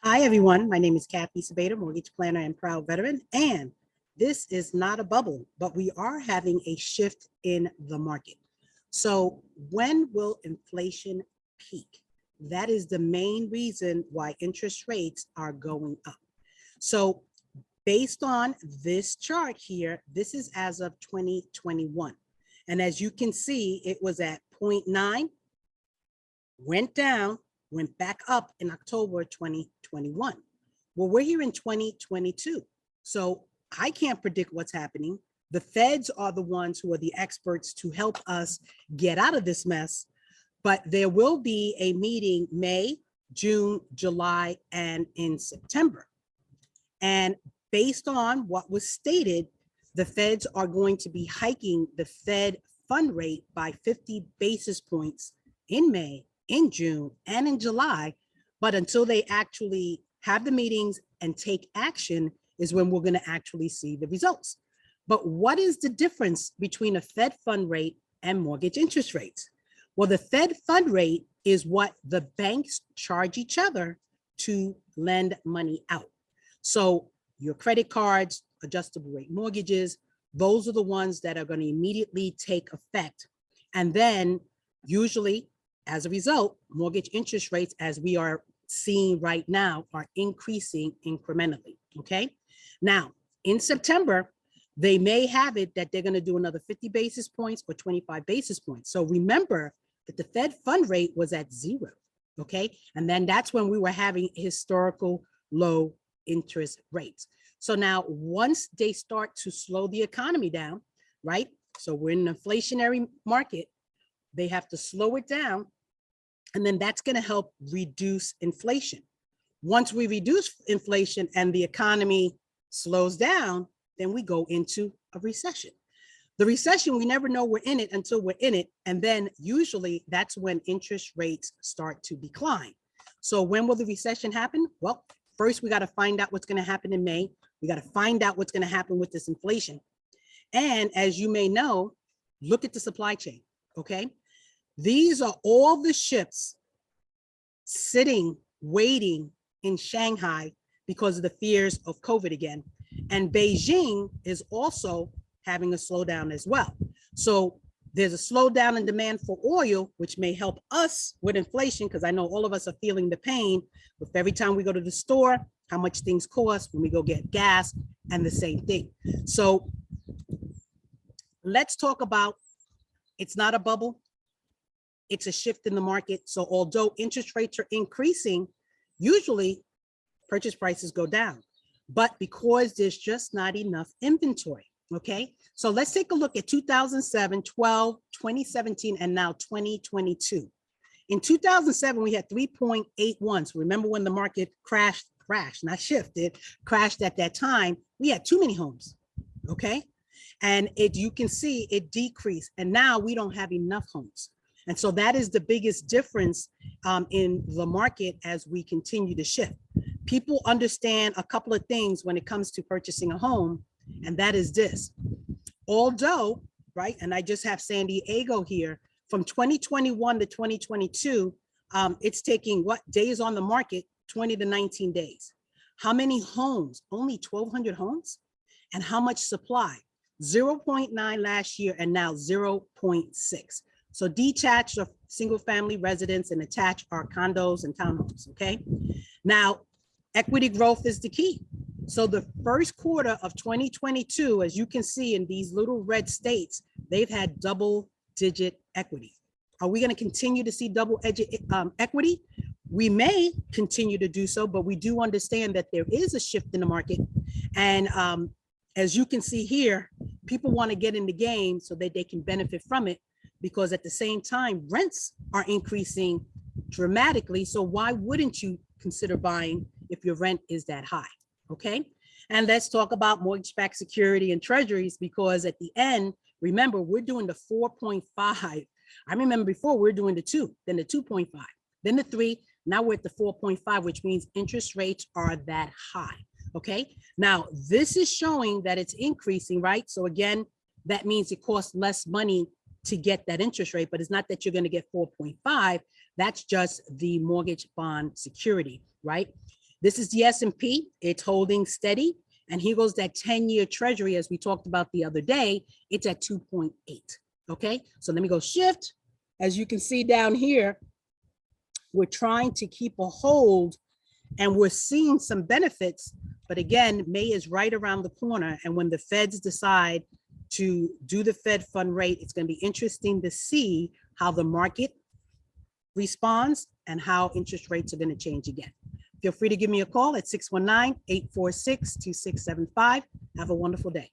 Hi, everyone. My name is Kathy Sabeda, mortgage planner and proud veteran. And this is not a bubble, but we are having a shift in the market. So when will inflation peak? That is the main reason why interest rates are going up. So based on this chart here, this is as of 2021. And as you can see, it was at 0.9, went down, went back up in October 2021. Well, we're here in 2022. So I can't predict what's happening. The feds are the ones who are the experts to help us get out of this mess. But there will be a meeting May, June, July, and in September. And based on what was stated, the feds are going to be hiking the Fed fund rate by 50 basis points in May, in June, and in July. But until they actually have the meetings and take action is when we're going to actually see the results. But what is the difference between a Fed fund rate and mortgage interest rates? Well, the Fed fund rate is what the banks charge each other to lend money out. So your credit cards, adjustable rate mortgages, those are the ones that are going to immediately take effect. And then usually, as a result, mortgage interest rates, as we are seeing right now, are increasing incrementally, okay? Now, in September, they may have it that they're going to do another 50 basis points or 25 basis points. So remember that the Fed fund rate was at 0, okay? And then that's when we were having historical low interest rates. So now once they start to slow the economy down, right? So we're in an inflationary market, they have to slow it down, and then that's going to help reduce inflation. Once we reduce inflation and the economy slows down, then we go into a recession. The recession, we never know we're in it until we're in it. And then usually that's when interest rates start to decline. So when will the recession happen? Well, first we got to find out what's going to happen in May. We got to find out what's going to happen with this inflation. And as you may know, look at the supply chain, okay? These are all the ships sitting, waiting in Shanghai because of the fears of COVID again. And Beijing is also having a slowdown as well. So there's a slowdown in demand for oil, which may help us with inflation, because I know all of us are feeling the pain with every time we go to the store, how much things cost when we go get gas, and the same thing. So let's talk about, it's not a bubble, it's a shift in the market. So although interest rates are increasing, usually purchase prices go down, but because there's just not enough inventory. Okay, so let's take a look at 2007, 12, 2017, and now 2022. In 2007, we had 3.81. So remember when the market crashed, not shifted, crashed at that time, we had too many homes, okay? And you can see it decreased, and now we don't have enough homes. And so that is the biggest difference in the market as we continue to shift. People understand a couple of things when it comes to purchasing a home, and that is this. Although, right, and I just have San Diego here, from 2021 to 2022, it's taking what days on the market? 20 to 19 days. How many homes? Only 1,200 homes? And how much supply? 0.9 last year and now 0.6. So detached are single family residents and attached are condos and townhomes, okay? Now, equity growth is the key. So the first quarter of 2022, as you can see in these little red states, they've had double-digit equity. Are we going to continue to see double-digit equity? We may continue to do so, but we do understand that there is a shift in the market. And as you can see here, people want to get in the game so that they can benefit from it, because at the same time, rents are increasing dramatically. So why wouldn't you consider buying if your rent is that high? Okay, and let's talk about mortgage-backed security and treasuries, because at the end, remember, we're doing the 4.5. I remember before we were doing the 2, then the 2.5, then the 3. Now we're at the 4.5, which means interest rates are that high. Okay, now this is showing that it's increasing, right? So again, that means it costs less money to get that interest rate, but it's not that you're going to get 4.5. That's just the mortgage bond security, right? This is the S&P. It's holding steady. And here goes that 10-year treasury, as we talked about the other day, it's at 2.8. Okay, so let me go shift. As you can see down here, we're trying to keep a hold and we're seeing some benefits. But again, May is right around the corner. And when the feds decide to do the Fed fund rate, it's going to be interesting to see how the market responds and how interest rates are going to change again. Feel free to give me a call at 619-846-2675. Have a wonderful day.